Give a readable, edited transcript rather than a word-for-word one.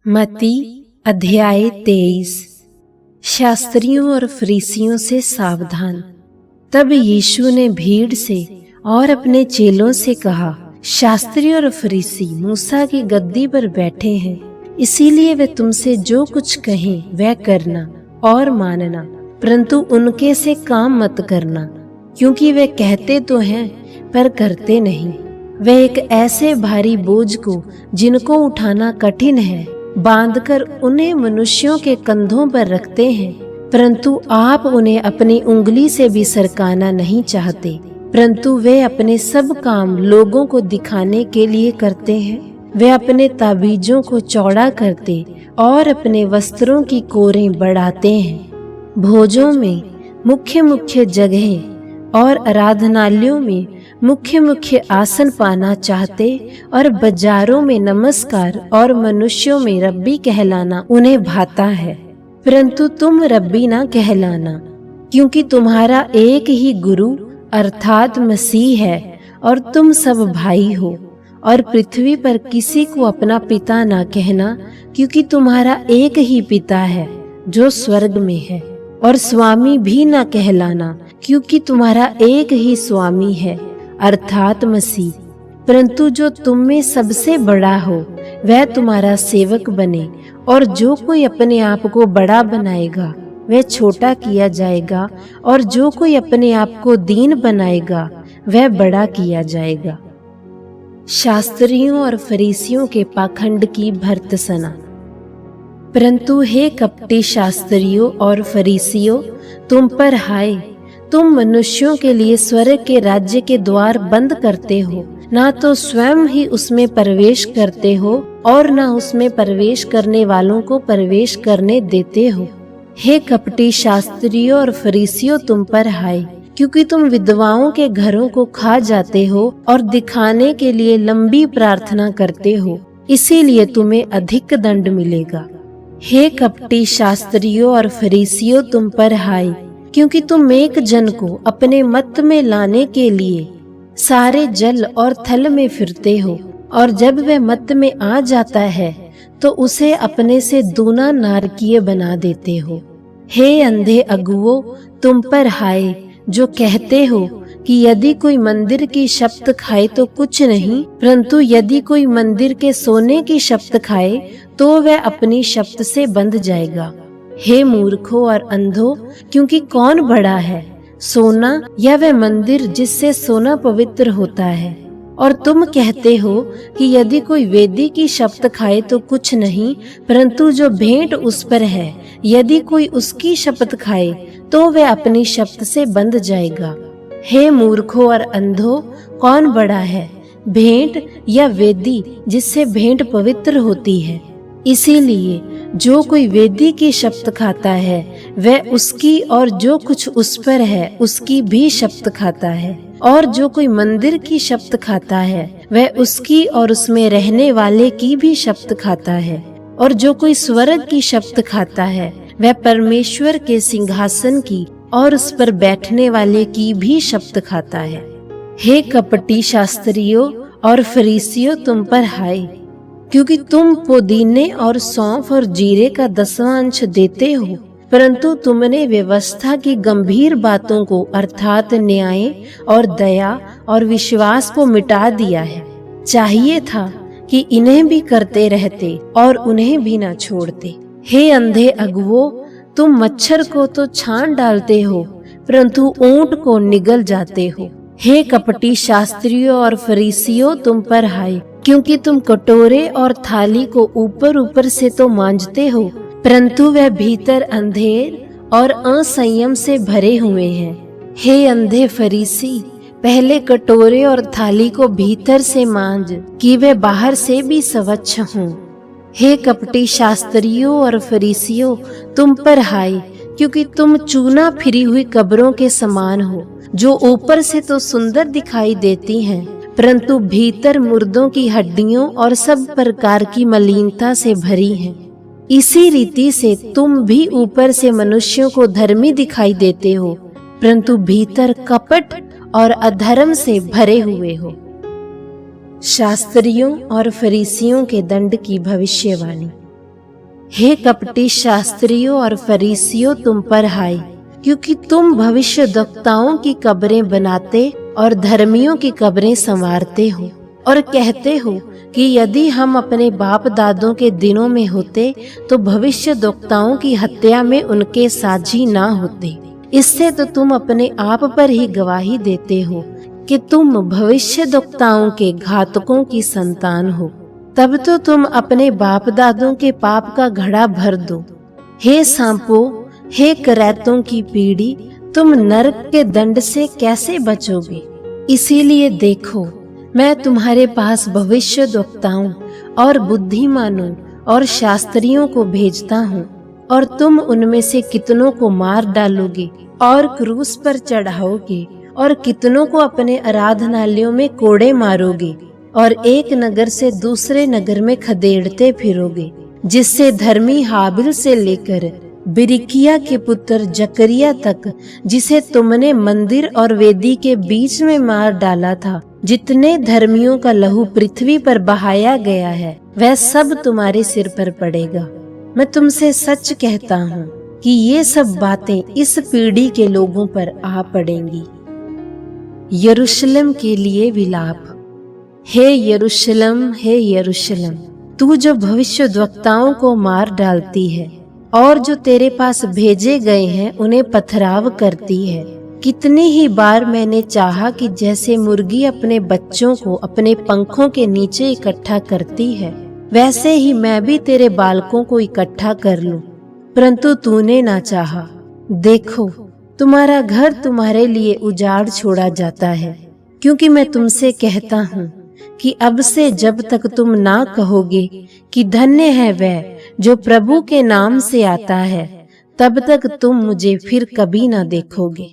मत्ती अध्याय 23। शास्त्रियों और फरीसियों से सावधान। तब यीशु ने भीड़ से और अपने चेलों से कहा, शास्त्री और फरीसी मूसा की गद्दी पर बैठे हैं, इसीलिए वे तुमसे जो कुछ कहें वह करना और मानना, परंतु उनके से काम मत करना, क्योंकि वे कहते तो हैं पर करते नहीं। वे एक ऐसे भारी बोझ को जिनको उठाना कठिन है बांधकर उन्हें मनुष्यों के कंधों पर रखते हैं, परंतु आप उन्हें अपनी उंगली से भी सरकाना नहीं चाहते, परंतु वे अपने सब काम लोगों को दिखाने के लिए करते हैं। वे अपने ताबीजों को चौड़ा करते और अपने वस्त्रों की कोरें बढ़ाते हैं। भोजों में मुख्य मुख्य जगहें और आराधनालयों में मुख्य मुख्य आसन पाना चाहते और बाजारों में नमस्कार और मनुष्यों में रब्बी कहलाना उन्हें भाता है, परंतु तुम रब्बी ना कहलाना, क्योंकि तुम्हारा एक ही गुरु अर्थात मसीह है और तुम सब भाई हो। और पृथ्वी पर किसी को अपना पिता ना कहना, क्योंकि तुम्हारा एक ही पिता है जो स्वर्ग में है। और स्वामी भी ना कहलाना, क्योंकि तुम्हारा एक ही स्वामी है अर्थात मसीह। परंतु जो तुम में सबसे बड़ा हो वह तुम्हारा सेवक बने, और जो कोई अपने आप को बड़ा बनाएगा वह छोटा किया जाएगा, और जो कोई अपने आप को दीन बनाएगा वह बड़ा किया जाएगा। शास्त्रियों और फरीसियों के पाखंड की भर्त्सना। परंतु हे कपटी शास्त्रियों और फरीसियों, तुम पर हाय, तुम मनुष्यों के लिए स्वर्ग के राज्य के द्वार बंद करते हो, ना तो स्वयं ही उसमें प्रवेश करते हो और ना उसमें प्रवेश करने वालों को प्रवेश करने देते हो। हे कपटी शास्त्रियों और फरीसियों, तुम पर हाय, क्योंकि तुम विधवाओं के घरों को खा जाते हो और दिखाने के लिए लंबी प्रार्थना करते हो, इसीलिए तुम्हें अधिक दंड मिलेगा। हे कपटी शास्त्रियों और फरीसियों, तुम पर हाय, क्योंकि तुम एक जन को अपने मत में लाने के लिए सारे जल और थल में फिरते हो, और जब वह मत में आ जाता है तो उसे अपने से दूना नारकीय बना देते हो। हे अंधे अगुओं, तुम पर हाय, जो कहते हो कि यदि कोई मंदिर की शपथ खाए तो कुछ नहीं, परंतु यदि कोई मंदिर के सोने की शपथ खाए तो वह अपनी शपथ से बंध जाएगा। हे मूर्खों और अंधों, क्योंकि कौन बड़ा है, सोना या वह मंदिर जिससे सोना पवित्र होता है? और तुम कहते हो कि यदि कोई वेदी की शपथ खाए तो कुछ नहीं, परंतु जो भेंट उस पर है यदि कोई उसकी शपथ खाए तो वह अपनी शपथ से बंध जाएगा। हे मूर्खों और अंधों, कौन बड़ा है, भेंट या वेदी जिससे भेंट पवित्र होती है? इसीलिए जो कोई वेदी की शपथ खाता है वह उसकी और जो कुछ उस पर है उसकी भी शपथ खाता है, और जो कोई मंदिर की शपथ खाता है वह उसकी और उसमें रहने वाले की भी शपथ खाता है, और जो कोई स्वर्ग की शपथ खाता है वह परमेश्वर के सिंहासन की और उस पर बैठने वाले की भी शपथ खाता है। हे कपटी शास्त्रियों और फरीसियों, तुम पर हाय, क्योंकि तुम पुदीने और सौंफ और जीरे का 10वां अंश देते हो, परंतु तुमने व्यवस्था की गंभीर बातों को अर्थात न्याय और दया और विश्वास को मिटा दिया है। चाहिए था कि इन्हें भी करते रहते और उन्हें भी न छोड़ते। हे अंधे अगुओं, तुम मच्छर को तो छान डालते हो, परंतु ऊंट को निगल जाते हो। हे कपटी शास्त्रियों और फरीसियों, तुम पर हाय, क्योंकि तुम कटोरे और थाली को ऊपर ऊपर से तो मांजते हो, परंतु वह भीतर अंधेर और असंयम से भरे हुए हैं। हे अंधे फरीसी, पहले कटोरे और थाली को भीतर से मांज कि वे बाहर से भी स्वच्छ हों। हे कपटी शास्त्रियों और फरीसियों, तुम पर हाय, क्योंकि तुम चूना फिरी हुई कब्रों के समान हो, जो ऊपर से तो सुंदर दिखाई देती हैं, परंतु भीतर मुर्दों की हड्डियों और सब प्रकार की मलिनता से भरी हैं। इसी रीति से तुम भी ऊपर से मनुष्यों को धर्मी दिखाई देते हो, परंतु भीतर कपट और अधर्म से भरे हुए हो। शास्त्रियों और फरीसियों के दंड की भविष्यवाणी। हे कपटी शास्त्रियों और फरीसियों, तुम पर हाय, क्योंकि तुम भविष्यद्वक्ताओं की कब्रें बनाते और धर्मियों की कब्रें संवारते हो और कहते हो कि यदि हम अपने बाप दादों के दिनों में होते तो भविष्यद्वक्ताओं की हत्या में उनके साझी ना होते। इससे तो तुम अपने आप पर ही गवाही देते हो कि तुम भविष्यद्वक्ताओं के घातकों की संतान हो। तब तो तुम अपने बाप दादों के पाप का घड़ा भर दो। हे सांपों, हे करैतों की पीढ़ी, तुम नरक के दंड से कैसे बचोगे? इसीलिए देखो, मैं तुम्हारे पास भविष्यद्वक्ताओं और बुद्धिमानों और शास्त्रियों को भेजता हूँ, और तुम उनमें से कितनों को मार डालोगे और क्रूस पर चढ़ाओगे, और कितनों को अपने आराधनालयों में कोड़े मारोगे, और एक नगर से दूसरे नगर में खदेड़ते फिरोगे, जिससे धर्मी हाबिल से लेकर बिरिकिया के पुत्र जकरिया तक, जिसे तुमने मंदिर और वेदी के बीच में मार डाला था, जितने धर्मियों का लहू पृथ्वी पर बहाया गया है, वह सब तुम्हारे सिर पर पड़ेगा। मैं तुमसे सच कहता हूँ कि ये सब बातें इस पीढ़ी के लोगों पर आ पड़ेंगी। यरूशलेम के लिए विलाप। हे यरूशलेम, हे यरूशलेम, तू जो भविष्यद्वक्ताओं को मार डालती है और जो तेरे पास भेजे गए हैं उन्हें पथराव करती है, कितनी ही बार मैंने चाहा कि जैसे मुर्गी अपने बच्चों को अपने पंखों के नीचे इकट्ठा करती है, वैसे ही मैं भी तेरे बालकों को इकट्ठा कर लूं, परंतु तूने ना चाहा। देखो, तुम्हारा घर तुम्हारे लिए उजाड़ छोड़ा जाता है, क्योंकि मैं तुमसे कहता हूँ कि अब से जब तक तुम ना कहोगे कि धन्य है वह जो प्रभु के नाम से आता है, तब तक तुम मुझे फिर कभी ना देखोगे।